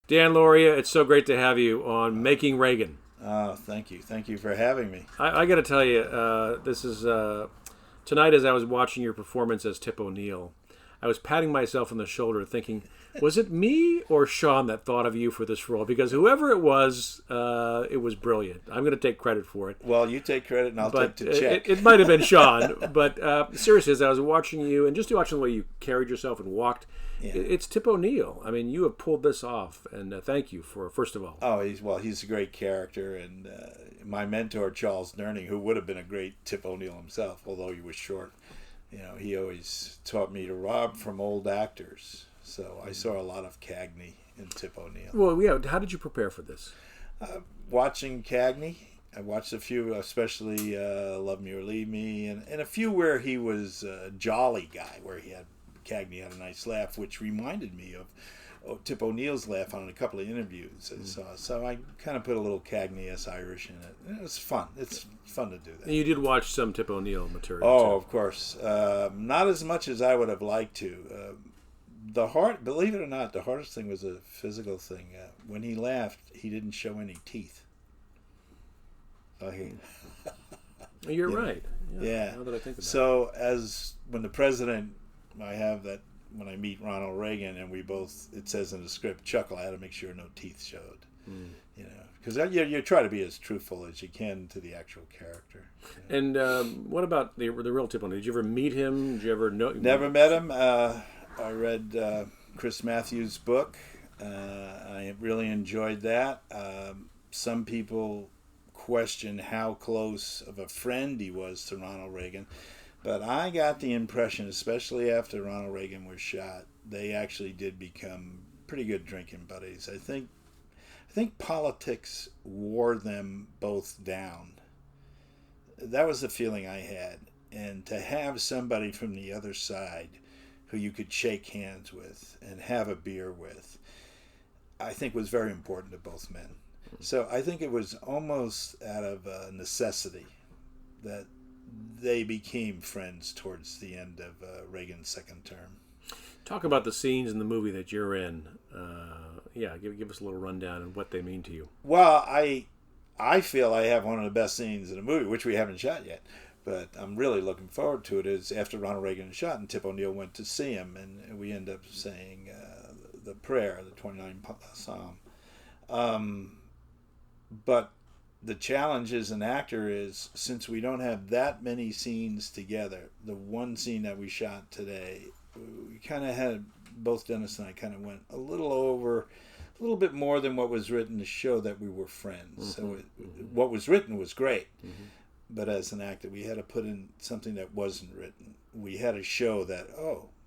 Dan Lauria, it's so great to have you on Making Reagan. Oh, thank you. Thank you for having me. I got to tell you, this is tonight as I was watching your performance as Tip O'Neill, I was patting myself on the shoulder thinking, was it me or Sean that thought of you for this role? Because whoever it was brilliant. I'm going to take credit for it. Well, you take credit and I'll take the check. It might have been Sean, but seriously, as I was watching you and just watching the way you carried yourself and walked, it's Tip O'Neill. I mean, you have pulled this off, and thank you for, first of all. Oh, he's a great character, and my mentor, Charles Durning, who would have been a great Tip O'Neill himself, although he was short, he always taught me to rob from old actors. So I saw a lot of Cagney in Tip O'Neill. Well, yeah. How did you prepare for this? Watching Cagney, I watched a few, especially Love Me or Leave Me, and a few where he was a jolly guy, where Cagney had a nice laugh, which reminded me of Tip O'Neill's laugh on a couple of interviews I saw. So I kind of put a little Cagney-esque Irish in it. It was fun. It's fun to do that. And you did watch some Tip O'Neill material, Oh, too. of course. Not as much as I would have liked to. Believe it or not, the hardest thing was a physical thing. When he laughed, he didn't show any teeth. You're right. Yeah. Now that I think about So when the president, I have that when I meet Ronald Reagan, and we both, it says in the script, chuckle. I had to make sure no teeth showed. Because you try to be as truthful as you can to the actual character. And what about the real Tip O'Neill? Did you ever meet him? Did you ever know? Never met him. I read Chris Matthews' book. I really enjoyed that. Some people question how close of a friend he was to Ronald Reagan. But I got the impression, especially after Ronald Reagan was shot, they actually did become pretty good drinking buddies. I think politics wore them both down. That was the feeling I had. And to have somebody from the other side who you could shake hands with and have a beer with, I think was very important to both men. So I think it was almost out of necessity that they became friends towards the end of Reagan's second term. Talk about the scenes in the movie that you're in. Give us a little rundown on what they mean to you. Well, I feel I have one of the best scenes in the movie, which we haven't shot yet. But I'm really looking forward to it. Is after Ronald Reagan was shot and Tip O'Neill went to see him, and we end up saying the prayer, the 29th Psalm. But the challenge as an actor is, since we don't have that many scenes together, the one scene that we shot today, we kind of had, both Dennis and I kind of went a little bit more than what was written to show that we were friends. So what was written was great. But as an actor, we had to put in something that wasn't written. We had to show that,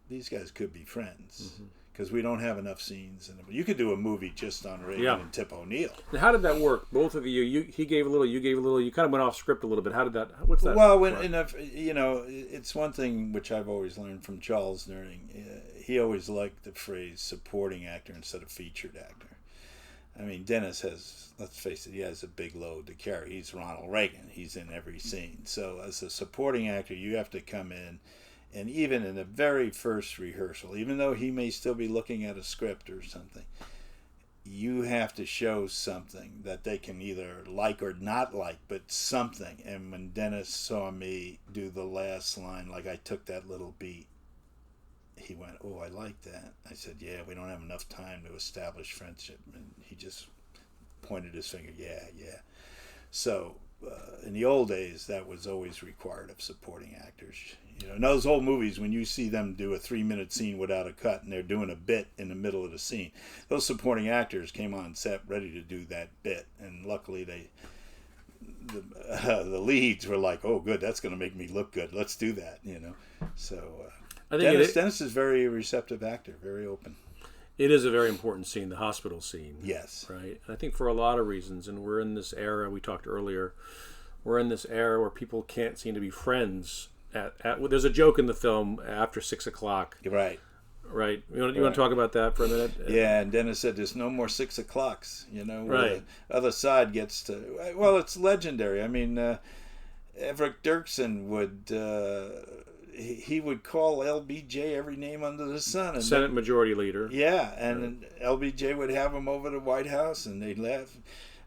these guys could be friends. Because we don't have enough scenes. You could do a movie just on Reagan and Tip O'Neill. Now, how did that work? Both of you, he gave a little, you gave a little. You kind of went off script a little bit. How did that? What's that? Well, it's one thing which I've always learned from Charles Durning. He always liked the phrase supporting actor instead of featured actor. I mean, Dennis has, let's face it, he has a big load to carry. He's Ronald Reagan. He's in every scene. So as a supporting actor, you have to come in, and even in the very first rehearsal, even though he may still be looking at a script or something, you have to show something that they can either like or not like, but something. And when Dennis saw me do the last line, like I took that little beat, he went, "Oh, I like that." I said, "Yeah, we don't have enough time to establish friendship." And he just pointed his finger, yeah. So in the old days, that was always required of supporting actors. In those old movies, when you see them do a 3-minute scene without a cut and they're doing a bit in the middle of the scene, those supporting actors came on set ready to do that bit. And luckily, the leads were like, "Oh, good, that's going to make me look good. Let's do that." So I think Dennis is a very receptive actor, very open. It is a very important scene, the hospital scene. Yes. Right? And I think for a lot of reasons, and we're in this era, we talked earlier, we're in this era where people can't seem to be friends. There's a joke in the film after 6 o'clock. Right. Right. You want to talk about that for a minute? Yeah, and Dennis said there's no more 6 o'clocks, Right. The other side gets to, well, it's legendary. I mean, Everett Dirksen would, he would call LBJ every name under the sun. And Senate Majority Leader. Yeah, and LBJ would have him over to the White House, and they'd laugh.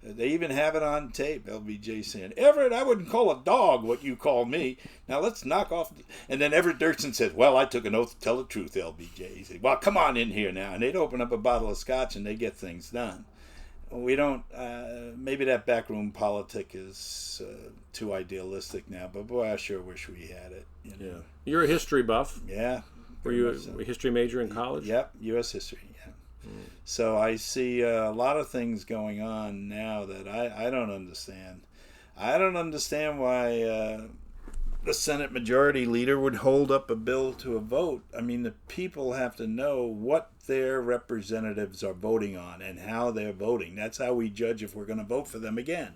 They even have it on tape, LBJ saying, "Everett, I wouldn't call a dog what you call me. Now let's knock off." And then Everett Dirksen said, "Well, I took an oath to tell the truth, LBJ." He said, "Well, come on in here now." And they'd open up a bottle of scotch and they'd get things done. We don't, maybe that backroom politic is too idealistic now, but boy, I sure wish we had it. You know? Yeah. You're a history buff. Yeah. Were you a history major in college? Yep, U.S. history, yeah. So I see a lot of things going on now that I don't understand. I don't understand why the Senate Majority Leader would hold up a bill to a vote. I mean, the people have to know what their representatives are voting on and how they're voting. That's how we judge if we're going to vote for them again.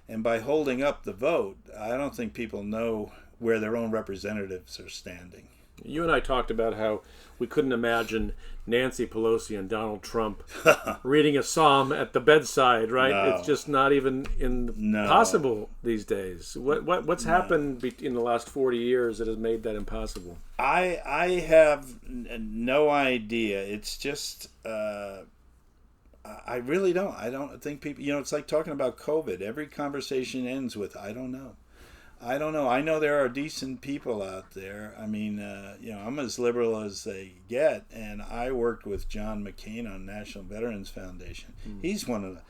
And by holding up the vote, I don't think people know where their own representatives are standing. You and I talked about how we couldn't imagine Nancy Pelosi and Donald Trump reading a psalm at the bedside, right? No. It's just not even possible these days. What's happened in the last 40 years that has made that impossible? I have no idea. It's just I really don't. I don't think people. It's like talking about COVID. Every conversation ends with "I don't know." I don't know. I know there are decent people out there. I mean, I'm as liberal as they get, and I worked with John McCain on National Veterans Foundation. He's one of the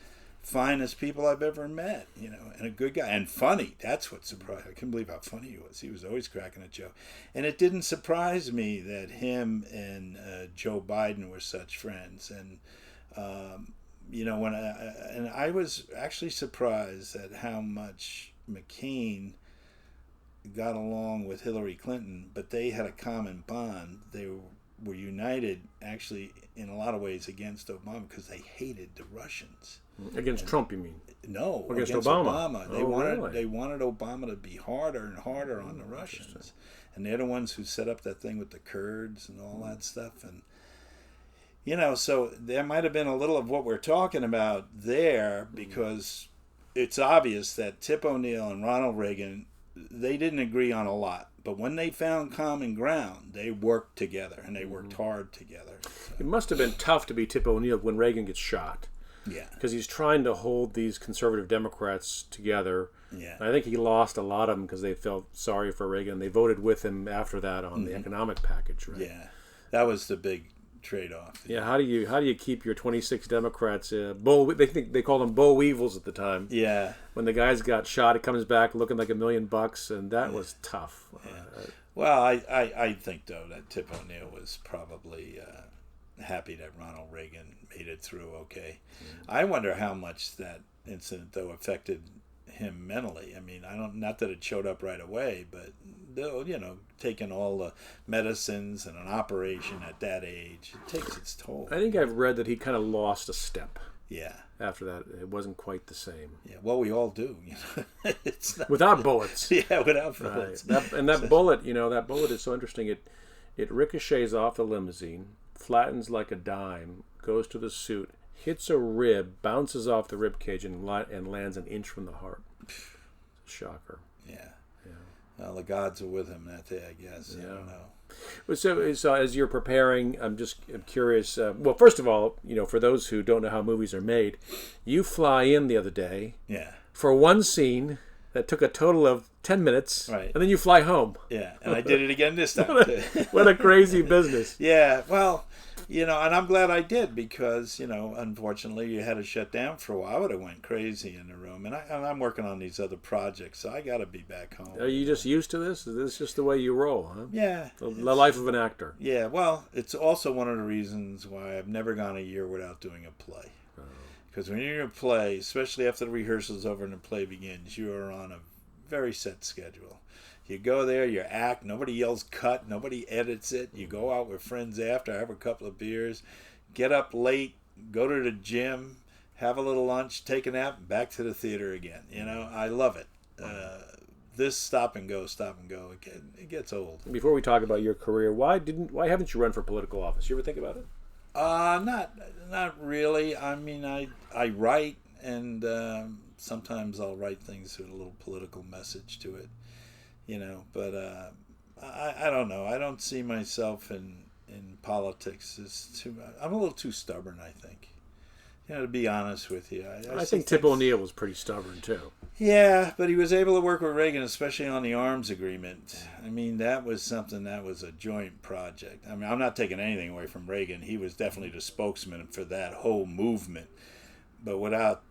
finest people I've ever met, and a good guy, and funny. That's what surprised me. I couldn't believe how funny he was. He was always cracking a joke. And it didn't surprise me that him and Joe Biden were such friends. And, when I was actually surprised at how much McCain got along with Hillary Clinton, but they had a common bond. They were united, actually, in a lot of ways against Obama because they hated the Russians. Against Trump, you mean? No, against Obama. They wanted Obama to be harder and harder on the Russians, and they're the ones who set up that thing with the Kurds and all that stuff. And so there might have been a little of what we're talking about there, because it's obvious that Tip O'Neill and Ronald Reagan, they didn't agree on a lot, but when they found common ground, they worked together, and they worked hard together. So. It must have been tough to be Tip O'Neill when Reagan gets shot. Yeah. Because he's trying to hold these conservative Democrats together. Yeah. I think he lost a lot of them because they felt sorry for Reagan. They voted with him after that on the economic package, right? Yeah. That was the big trade-off. Yeah, how do you keep your 26 Democrats they called them boll weevils at the time. Yeah. When the guys got shot, it comes back looking like $1 million, and that was tough. Yeah. Well, I think though that Tip O'Neill was probably happy that Ronald Reagan made it through okay. I wonder how much that incident though affected him mentally. I mean, not that it showed up right away, but taking all the medicines and an operation at that age, it takes its toll. I think I've read that he kind of lost a step. Yeah. After that, it wasn't quite the same. Yeah, well, we all do. It's not, without bullets. Yeah, without bullets. Right. That bullet, that bullet is so interesting. It ricochets off the limousine, flattens like a dime, goes to the suit, hits a rib, bounces off the rib cage, and lands an inch from the heart. It's a shocker. Yeah. Well, the gods are with him that day, I guess. Yeah. I don't know. So as you're preparing, I'm curious. Well, first of all, for those who don't know how movies are made, you fly in the other day. Yeah. For one scene that took a total of 10 minutes. Right. And then you fly home. Yeah, and I did it again this time. What a crazy business. Yeah, well, and I'm glad I did because, unfortunately you had to shut down for a while. I would have went crazy in the room. And I'm working on these other projects, so I got to be back home. Are you just used to this? Is this just the way you roll, huh? Yeah. The life of an actor. Yeah, well, it's also one of the reasons why I've never gone a year without doing a play. Because when you're in a play, especially after the rehearsal's over and the play begins, you are on a very set schedule. You go there, you act, nobody yells cut, nobody edits it. You go out with friends after, have a couple of beers, get up late, go to the gym, have a little lunch, take a nap, and back to the theater again. I love it. This stop and go, it gets old. Before we talk about your career, why haven't you run for political office? You ever think about it? Not really. I mean, I write, and sometimes I'll write things with a little political message to it, but I don't know. I don't see myself in politics. I'm a little too stubborn, I think. To be honest with you. I think Tip O'Neill was pretty stubborn, too. Yeah, but he was able to work with Reagan, especially on the arms agreement. I mean, that was something that was a joint project. I mean, I'm not taking anything away from Reagan. He was definitely the spokesman for that whole movement. But without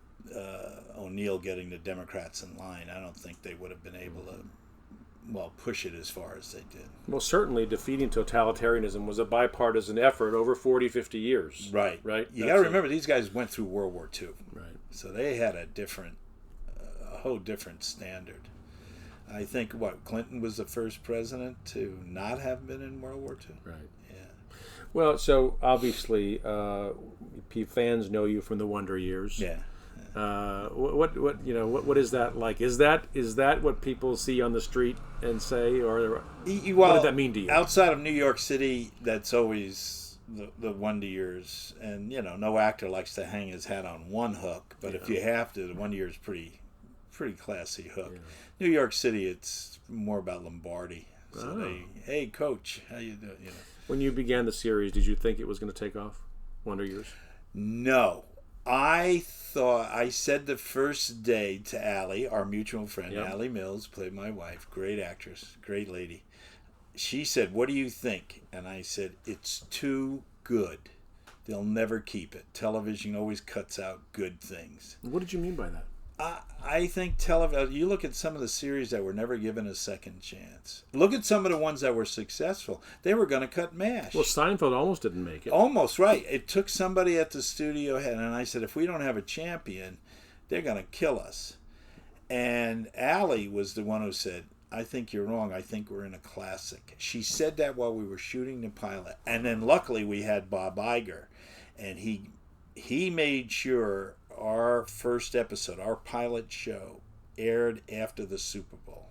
O'Neill getting the Democrats in line, I don't think they would have been able to, push it as far as they did. Well, certainly defeating totalitarianism was a bipartisan effort over 40, 50 years. Right. Right? You got to remember, these guys went through World War II. Right. So they had a whole different standard. I think, Clinton was the first president to not have been in World War II? Right. Yeah. Well, so obviously, fans know you from the Wonder Years. Yeah. What is that like? Is that what people see on the street and say, or what does that mean to you? Outside of New York City, that's always the Wonder Years, and no actor likes to hang his hat on one hook. But if you have to, the Wonder Years pretty classy hook. Yeah. New York City, it's more about Lombardi. So hey coach, how you doing? When you began the series, did you think it was going to take off, Wonder Years? No. I said the first day to Allie, our mutual friend, Allie Mills, played my wife, great actress, great lady. She said, "What do you think?" And I said, "It's too good. They'll never keep it. Television always cuts out good things." What did you mean by that? I think television, you look at some of the series that were never given a second chance. Look at some of the ones that were successful. They were going to cut MASH. Well, Seinfeld almost didn't make it. Almost, right. It took somebody at the studio head, and I said, if we don't have a champion, they're going to kill us. And Allie was the one who said, "I think you're wrong. I think we're in a classic." She said that while we were shooting the pilot. And then luckily we had Bob Iger, and he made sure our first episode, our pilot show, aired after the Super Bowl.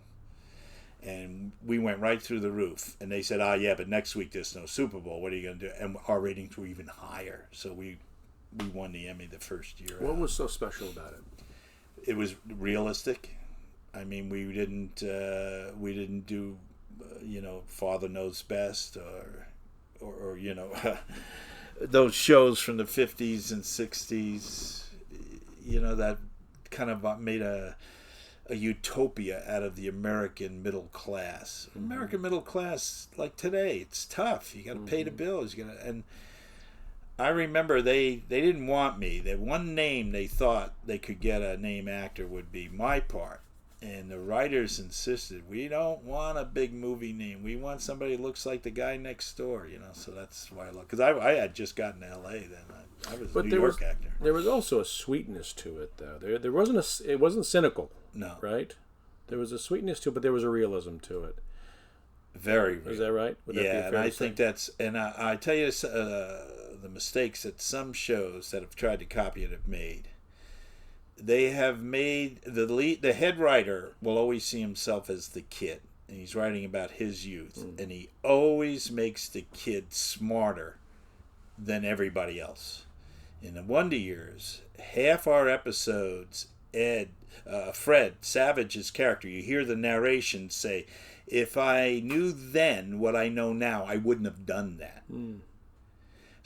And we went right through the roof. And they said, yeah, but next week there's no Super Bowl. What are you going to do? And our ratings were even higher. So we won the Emmy the first year. What was so special about it? It was realistic. I mean, we didn't do, Father Knows Best or those shows from the 50s and 60s. That kind of made a utopia out of the American middle class. Mm-hmm. American middle class, like today, it's tough. You got to pay the bills. And I remember they didn't want me. The one name they thought they could get a name actor would be my part. And the writers insisted, we don't want a big movie name. We want somebody who looks like the guy next door, So that's why I love. Because I had just gotten to L.A. then. I was a New York actor. There was also a sweetness to it, though. There wasn't it wasn't cynical. No. Right? There was a sweetness to it, but there was a realism to it. Very real. Is that right? Would that be and I think that's, and I tell you the mistakes that some shows that have tried to copy it have made. They have made the head writer will always see himself as the kid, and he's writing about his youth, and he always makes the kid smarter than everybody else. In the Wonder Years, half our episodes, Fred Savage's character, you hear the narration say, "If I knew then what I know now, I wouldn't have done that."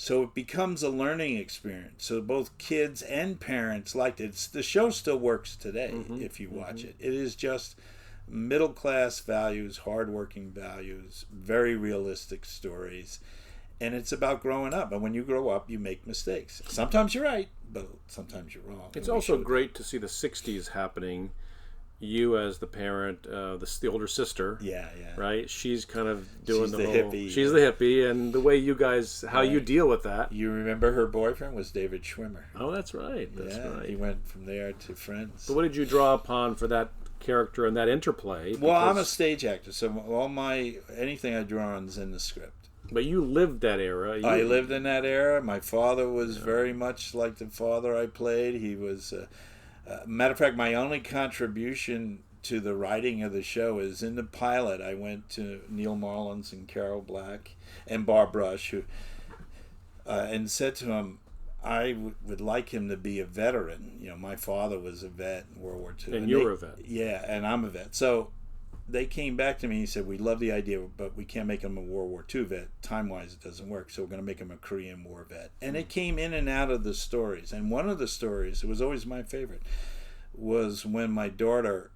So it becomes a learning experience. So both kids and parents liked it. The show still works today if you watch it. It is just middle class values, hardworking values, very realistic stories. And it's about growing up. And when you grow up, you make mistakes. Sometimes you're right, but sometimes you're wrong. It's also great to see the 60s happening. You as the parent, the older sister, right? She's kind of doing the whole hippie. She's the hippie, and the way you guys, how you deal with that. You remember her boyfriend was David Schwimmer. Oh, that's right. That's right. He went from there to Friends. But what did you draw upon for that character and that interplay? Well, I'm a stage actor, so anything I draw on is in the script. But you lived that era. I lived in that era. My father was very much like the father I played. He was. Matter of fact, my only contribution to the writing of the show is in the pilot. I went to Neil Marlins and Carol Black and Barb Rush, and said to him, I would like him to be a veteran. My father was a vet in World War II. And you're a vet. Yeah, and I'm a vet. So they came back to me and said, we love the idea, but we can't make him a World War II vet. Time-wise, it doesn't work, so we're going to make him a Korean War vet. And it came in and out of the stories. And one of the stories, it was always my favorite, was when my daughter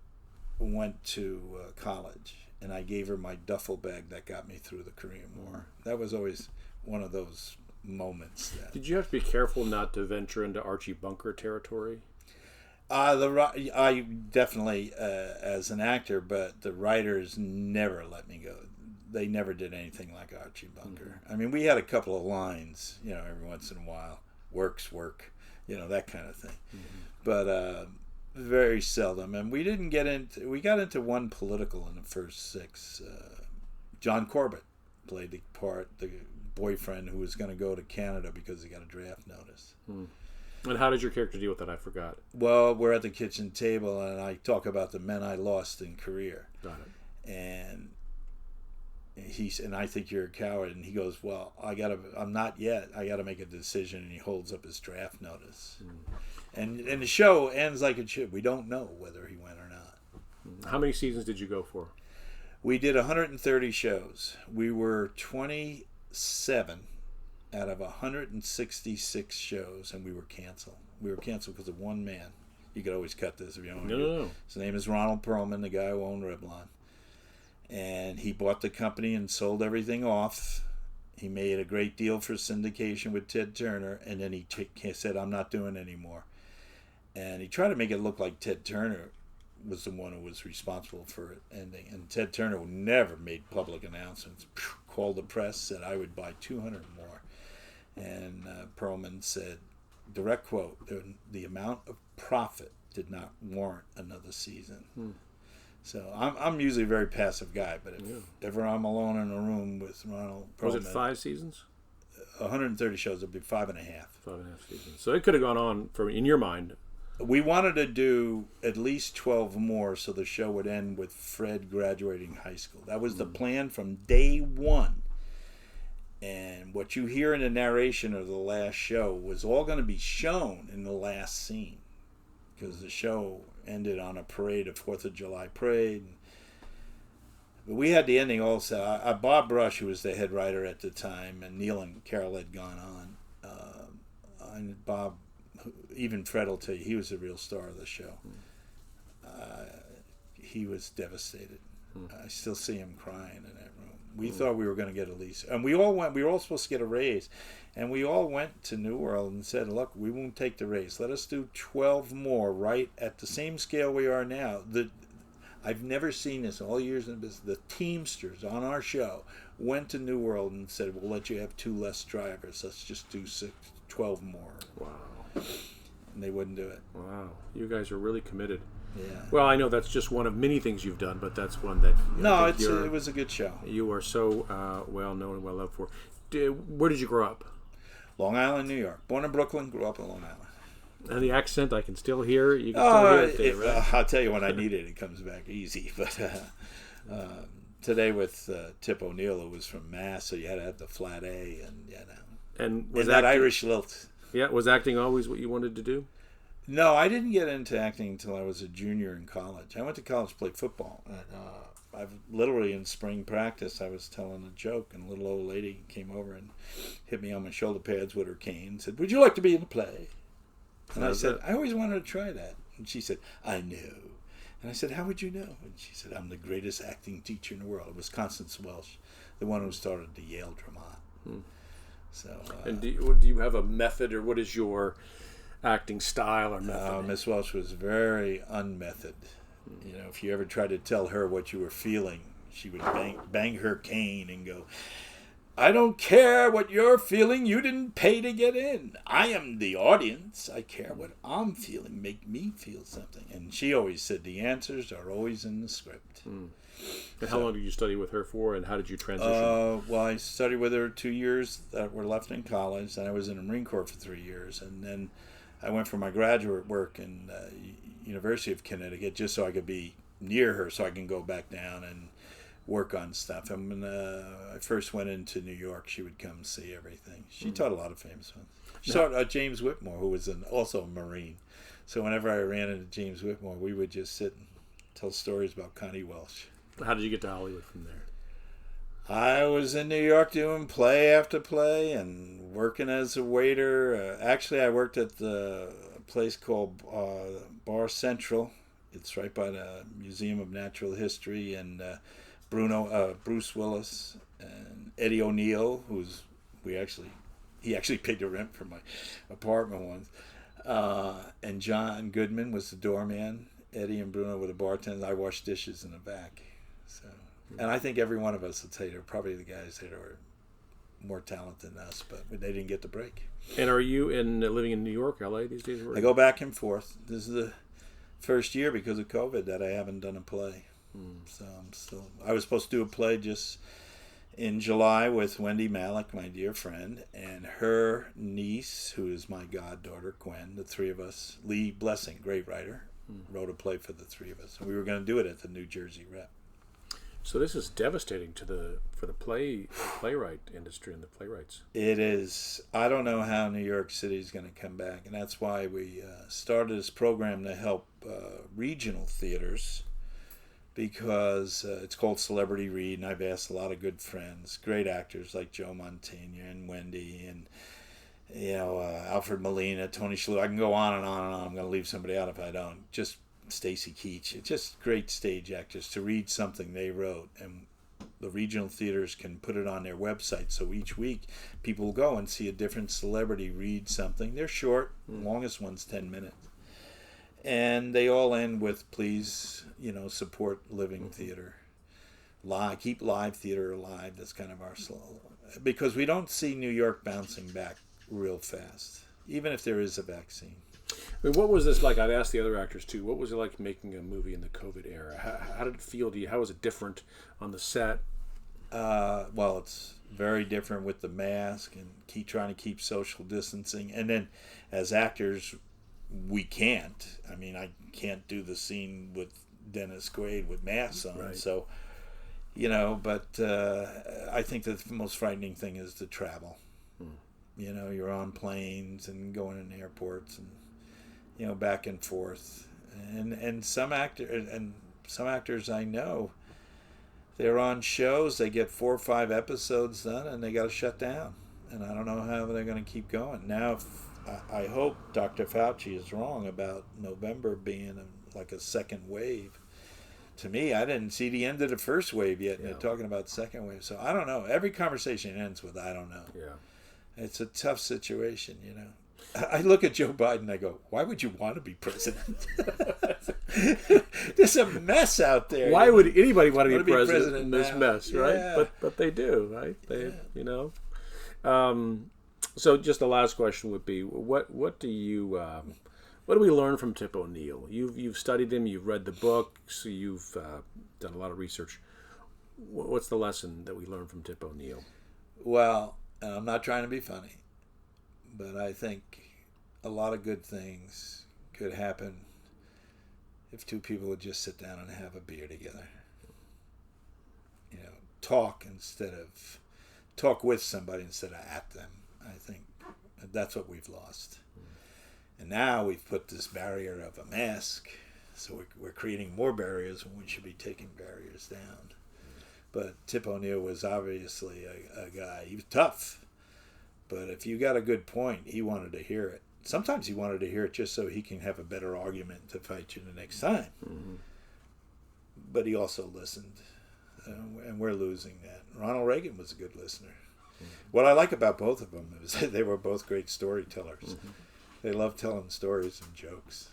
went to college, and I gave her my duffel bag that got me through the Korean War. That was always one of those moments. Did you have to be careful not to venture into Archie Bunker territory? I definitely, as an actor, but the writers never let me go. They never did anything like Archie Bunker. I mean, we had a couple of lines, every once in a while. Work, that kind of thing. But very seldom. And we got into one political in the first 6. John Corbett played the part, the boyfriend who was going to go to Canada because he got a draft notice. And how did your character deal with that? I forgot. Well, we're at the kitchen table, and I talk about the men I lost in Korea. Got it. And I think you're a coward. And he goes, well, I'm not yet. I got to make a decision. And he holds up his draft notice. And the show ends like it should. We don't know whether he went or not. How many seasons did you go for? We did 130 shows. We were 27 out of 166 shows, and we were canceled. We were canceled because of one man. You could always cut this if you don't want to. No. His name is Ronald Perlman, the guy who owned Revlon. And he bought the company and sold everything off. He made a great deal for syndication with Ted Turner, and then he said, I'm not doing it anymore. And he tried to make it look like Ted Turner was the one who was responsible for it ending. And Ted Turner never made public announcements. Called the press, said, I would buy 200 more. And Perlman said, direct quote, the amount of profit did not warrant another season. So I'm usually a very passive guy, but if ever I'm alone in a room with Ronald Perlman. Was it 5 seasons? 130 shows, it'd be 5.5. 5.5 seasons. So it could have gone on, in your mind. We wanted to do at least 12 more so the show would end with Fred graduating high school. That was the plan from day one. And what you hear in the narration of the last show was all going to be shown in the last scene, because the show ended on a parade, a 4th of July parade. But we had the ending also. Bob Brush, who was the head writer at the time, and Neil and Carol had gone on. And Bob, even Fred will tell you, he was the real star of the show. He was devastated. I still see him crying in that room. We thought we were going to get a lease. And we all went. We were all supposed to get a raise. And we all went to New World and said, look, we won't take the raise. Let us do 12 more right at the same scale we are now. I've never seen this in all years in business. The Teamsters on our show went to New World and said, we'll let you have 2 less drivers. Let's just do 12 more. Wow. And they wouldn't do it. Wow. You guys are really committed. Yeah. Well, I know that's just one of many things you've done, but that's one that... it was a good show. You are so well known and well loved for. Where did you grow up? Long Island, New York. Born in Brooklyn, grew up in Long Island. And the accent I can still hear. You can still hear it there, right? I'll tell you, when I need it, it comes back easy. But today with Tip O'Neill, who was from Mass, so you had to have the flat A, and was that Irish lilt. Yeah, was acting always what you wanted to do? No, I didn't get into acting until I was a junior in college. I went to college to play football. And, I've literally, in spring practice, I was telling a joke, and a little old lady came over and hit me on my shoulder pads with her cane and said, would you like to be in the play? And I said, I always wanted to try that. And she said, I know. And I said, how would you know? And she said, I'm the greatest acting teacher in the world. It was Constance Welsh, the one who started the Yale Dramat. So, and do you have a method, or what is your acting style or method? Miss Welsh was very unmethod. If you ever tried to tell her what you were feeling, she would bang her cane and go, I don't care what you're feeling. You didn't pay to get in. I am the audience. I care what I'm feeling. Make me feel something. And she always said the answers are always in the script. And how long did you study with her for, and how did you transition? Well, I studied with her 2 years that were left in college. Then I was in the Marine Corps for 3 years. And then I went for my graduate work in University of Connecticut just so I could be near her, so I can go back down and work on stuff. And when I first went into New York, she would come see everything. She taught a lot of famous ones. She taught James Whitmore, who was also a Marine. So whenever I ran into James Whitmore, we would just sit and tell stories about Connie Welsh. How did you get to Hollywood from there? I was in New York doing play after play and working as a waiter. Actually, I worked at the place called Bar Central. It's right by the Museum of Natural History, and Bruce Willis and Eddie O'Neill, he actually paid the rent for my apartment once. And John Goodman was the doorman. Eddie and Bruno were the bartenders. I washed dishes in the back. So, and I think every one of us would say they're probably the guys that are more talented than us, but they didn't get the break. And are you living in New York, LA these days? I go back and forth. This is the first year because of COVID that I haven't done a play. So I was supposed to do a play just in July with Wendy Malick, my dear friend, and her niece, who is my goddaughter, Gwen. The three of us. Lee Blessing, great writer, wrote a play for the three of us. And we were going to do it at the New Jersey Rep. So this is devastating for the playwright industry and the playwrights. It is. I don't know how New York City is going to come back, and that's why we started this program to help regional theaters, because it's called Celebrity Read, and I've asked a lot of good friends, great actors like Joe Mantegna and Wendy and Alfred Molina, Tony Shalhoub. I can go on and on and on. I'm going to leave somebody out if I don't. Just Stacy Keach. It's just great stage actors to read something they wrote, and the regional theaters can put it on their website. So each week, people will go and see a different celebrity read something. They're short. The longest one's 10 minutes. And they all end with, please, support living theater. Keep live theater alive. That's kind of our slogan. Because we don't see New York bouncing back real fast, even if there is a vaccine. I mean, what was this like? I've asked the other actors too. What was it like making a movie in the COVID era? How did it feel to you? How was it different on the set? Well, it's very different with the mask and trying to keep social distancing. And then as actors, we can't. I mean, I can't do the scene with Dennis Quaid with masks on. Right. So, but I think that the most frightening thing is to travel. You're on planes and going in airports and, back and forth. And some actors I know, they're on shows, they get 4 or 5 episodes done and they got to shut down. And I don't know how they're going to keep going. Now, I hope Dr. Fauci is wrong about November being like a second wave. To me, I didn't see the end of the first wave yet, and they're talking about second wave. So I don't know. Every conversation ends with I don't know. Yeah. It's a tough situation, I look at Joe Biden and I go, why would you want to be president? There's a mess out there. Why would anybody want to be president in this mess, right? Yeah. But they do, right? So just the last question would be, what do we learn from Tip O'Neill? You've studied him, you've read the books, you've done a lot of research. What's the lesson that we learn from Tip O'Neill? Well, I'm not trying to be funny, but I think a lot of good things could happen if two people would just sit down and have a beer together. Talk with somebody instead of at them. I think that's what we've lost. And now we've put this barrier of a mask, so we're creating more barriers when we should be taking barriers down. But Tip O'Neill was obviously a guy. He was tough. But if you got a good point, he wanted to hear it. Sometimes he wanted to hear it just so he can have a better argument to fight you the next time. Mm-hmm. But he also listened. And we're losing that. Ronald Reagan was a good listener. Mm-hmm. What I like about both of them is that they were both great storytellers. Mm-hmm. They loved telling stories and jokes.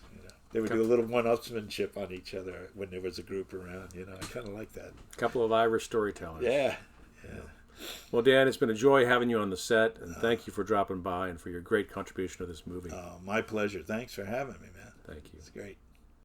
They would do a little one-upsmanship on each other when there was a group around. I kind of like that. A couple of Irish storytellers. Yeah. Well, Dan, it's been a joy having you on the set, and thank you for dropping by and for your great contribution to this movie. My pleasure. Thanks for having me, man. Thank you. It's great.